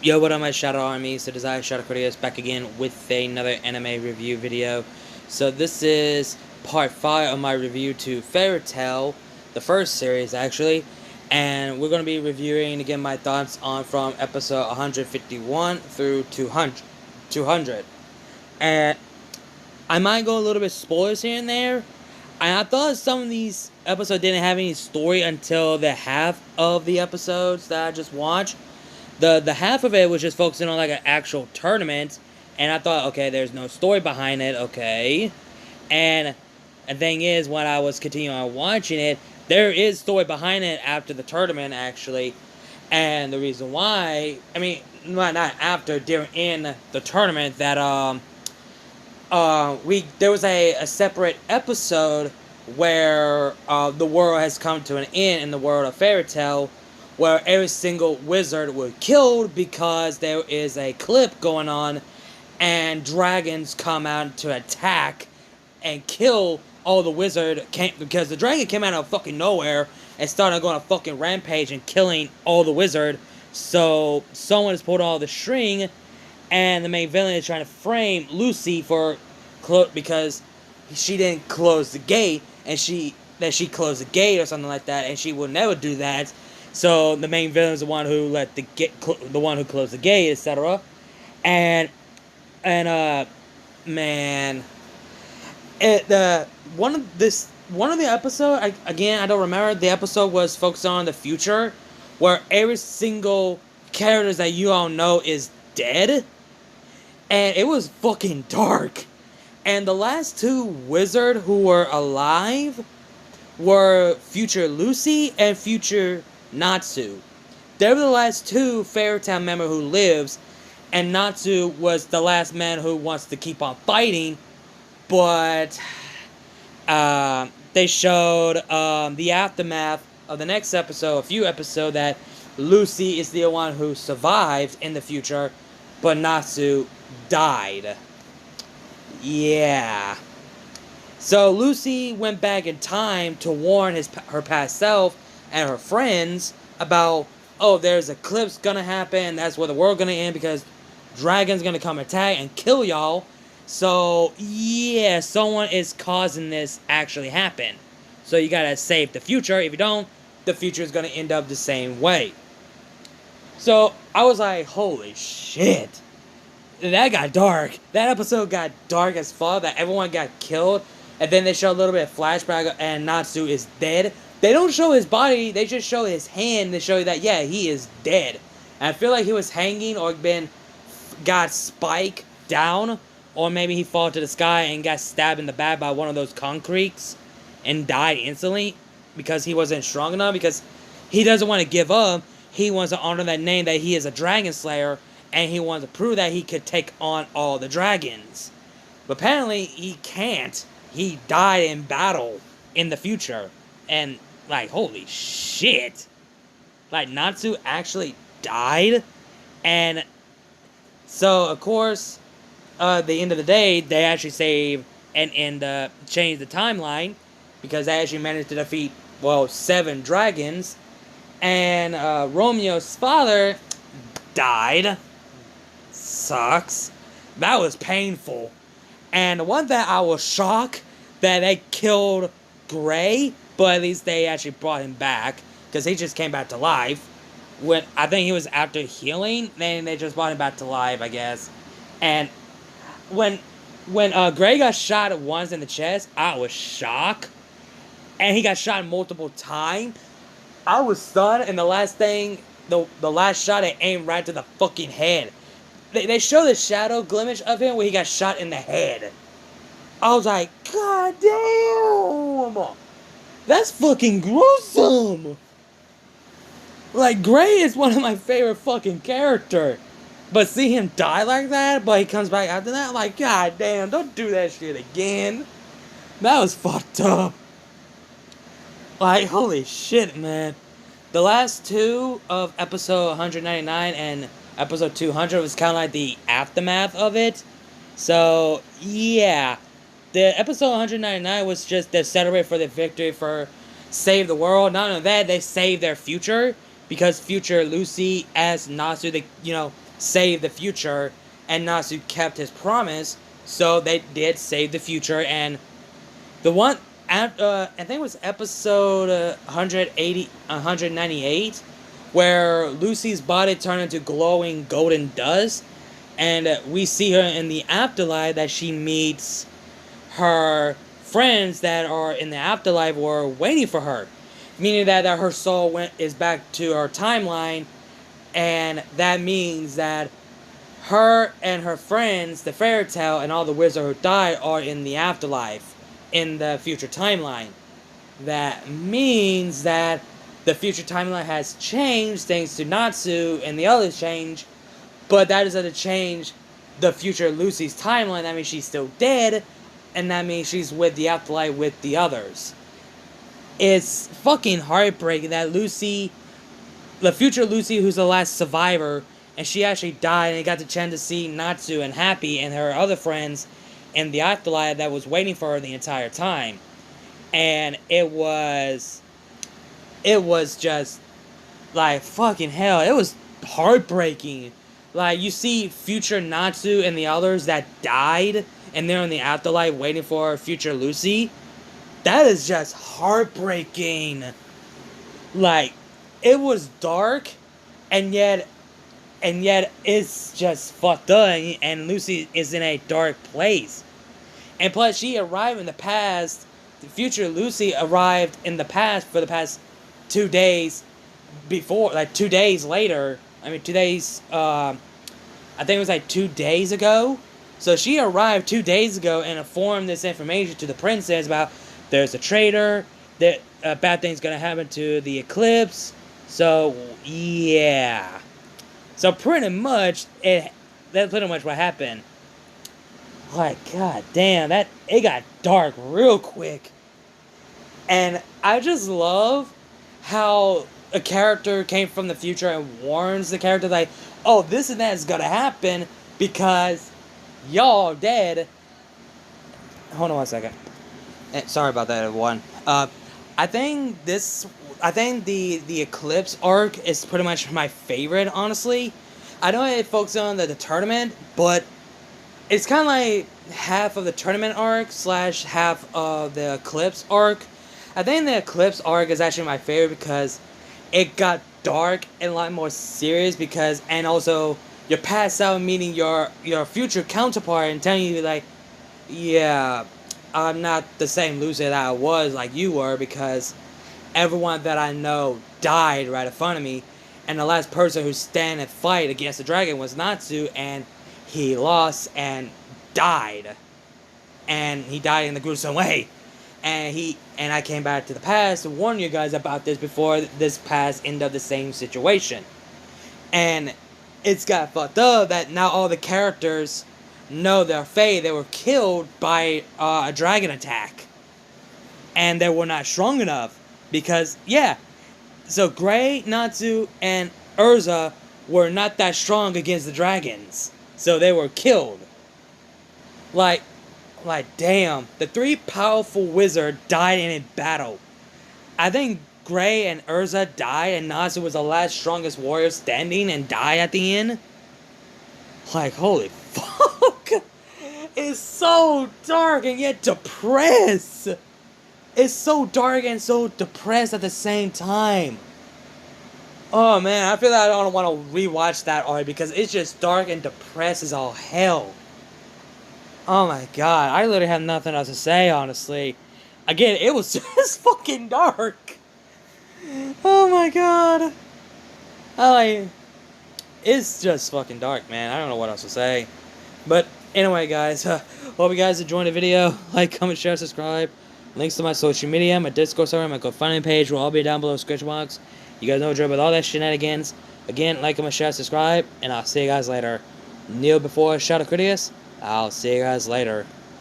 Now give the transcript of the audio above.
Yo, what up, my Shadow Army? So, Desire Shadow Courtiers back again with another anime review video. So, this is part 5 of my review to Fairy Tail, the first series actually, and we're going to be reviewing again my thoughts on from episode 151 through 200. And I might go a little bit spoilers here and there. And I thought some of these episodes didn't have any story until the half of the episodes that I just watched. The half of it was just focusing on like an actual tournament, and I thought, okay, there's no story behind it, okay. And the thing is, when I was continuing on watching it, there is story behind it after the tournament actually, and the reason why, I mean, not after, during in the tournament that there was a separate episode where the world has come to an end in the world of Fairy Tail, where every single wizard was killed because there is a clip going on and dragons come out to attack and kill all the wizard because the dragon came out of fucking nowhere and started going on a fucking rampage and killing all the wizard. So someone has pulled all the string, and the main villain is trying to frame Lucy for because she didn't close the gate, and she closed the gate or something like that, and she would never do that. So the main villain is the one who let the one who closed the gate, etc. And man, one of the episode, I don't remember. The episode was focused on the future, where every single character that you all know is dead, and it was fucking dark. And the last two wizards who were alive were future Lucy and future Natsu. They were the last two Fairy Tail members who lives, and Natsu was the last man who wants to keep on fighting, but they showed the aftermath of the next episode, a few episodes, that Lucy is the one who survived in the future, but Natsu died. Yeah. So Lucy went back in time to warn her past self and her friends about, oh, there's an eclipse gonna happen, that's where the world gonna end because dragons gonna come attack and kill y'all. So yeah, someone is causing this actually happen. So you gotta save the future. If you don't, the future is gonna end up the same way. So I was like, holy shit. That got dark. That episode got dark as fuck, that everyone got killed. And then they show a little bit of flashback and Natsu is dead. They don't show his body, they just show his hand to show you that, yeah, he is dead. And I feel like he was hanging or got spiked down, or maybe he fell to the sky and got stabbed in the back by one of those concretes and died instantly because he wasn't strong enough, because he doesn't want to give up. He wants to honor that name that he is a dragon slayer, and he wants to prove that he could take on all the dragons. But apparently he can't. He died in battle in the future. And, like, holy shit. Like, Natsu actually died. And so, of course, at the end of the day, they actually saved and changed the timeline, because they actually managed to defeat, 7 dragons. And Romeo's father died. Sucks. That was painful. And the one that I was shocked that they killed Gray, but at least they actually brought him back, because he just came back to life. When I think he was after healing, then they just brought him back to life, I guess. And when Gray got shot once in the chest, I was shocked. And he got shot multiple times. I was stunned, and the last thing, the last shot, it aimed right to the fucking head. They show the shadow glimpse of him where he got shot in the head. I was like, God damn! That's fucking gruesome! Like, Gray is one of my favorite fucking characters. But see him die like that, but he comes back after that, like, God damn, don't do that shit again. That was fucked up. Like, holy shit, man. The last two of episode 199 and episode 200 was kind of like the aftermath of it. So, yeah. The episode 199 was just to celebrate for the victory for Save the World. Not only that, they saved their future, because future Lucy as Natsu, save the future, and Natsu kept his promise, so they did save the future. And the one, I think it was episode 198, where Lucy's body turned into glowing golden dust, and we see her in the afterlife that she meets her friends that are in the afterlife were waiting for her, meaning that her soul is back to her timeline, and that means that her and her friends, the fairy tale, and all the wizards who died are in the afterlife, in the future timeline. That means that the future timeline has changed thanks to Natsu and the others change, but that doesn't change the future Lucy's timeline. That means she's still dead, and that means she's with the afterlife with the others. It's fucking heartbreaking that Lucy, the future Lucy, who's the last survivor, and she actually died, and got the chance to see Natsu and Happy and her other friends in the afterlife that was waiting for her the entire time. And it was just like fucking hell. It was heartbreaking. Like, you see future Natsu and the others that died, and they're in the afterlife waiting for future Lucy. That is just heartbreaking. Like, it was dark, and yet it's just fucked up, and Lucy is in a dark place. And plus, she arrived in the past. The future Lucy arrived in the past for the past 2 days before, like 2 days later. I mean, 2 days, I think it was like 2 days ago. So she arrived 2 days ago and informed this information to the princess about there's a traitor, that bad things gonna happen to the eclipse. So, yeah. So pretty much, that's pretty much what happened. Like, god damn, it got dark real quick. And I just love how a character came from the future and warns the character, like, oh, this and that is gonna happen because y'all dead. Hold on 1 second. Sorry about that, everyone. I think the Eclipse arc is pretty much my favorite, honestly. I know it focuses on the tournament, but it's kind of like half of the tournament arc / half of the Eclipse arc. I think the Eclipse arc is actually my favorite because it got dark and a lot more serious, and also you're past out meeting your future counterpart and telling you, like, yeah, I'm not the same Lucy that I was like you were, because everyone that I know died right in front of me, and the last person who stand and fight against the dragon was Natsu, and he lost and died. And he died in the gruesome way. And I came back to the past to warn you guys about this before this past end up the same situation. And it's got fucked up that now all the characters know their fate. They were killed by a dragon attack. And they were not strong enough. Because, yeah. So Gray, Natsu, and Urza were not that strong against the dragons. So they were killed. Like, damn. The 3 powerful wizards died in a battle. I think Gray and Urza died, and Natsu was the last strongest warrior standing and died at the end. Like, holy fuck. It's so dark and yet depressed. It's so dark and so depressed at the same time. Oh man, I feel like I don't want to rewatch that arc because it's just dark and depressed as all hell. Oh my god, I literally have nothing else to say, honestly. Again, it was just fucking dark. Oh my god. It's just fucking dark, man. I don't know what else to say. But anyway, guys, hope you guys enjoyed the video. Like, comment, share, subscribe. Links to my social media, my Discord server, my GoFundMe page will all be down below in the description box. You guys know what to do with all that shenanigans. Again, like, comment, share, subscribe, and I'll see you guys later. Kneel before Shadow Critius. I'll see you guys later.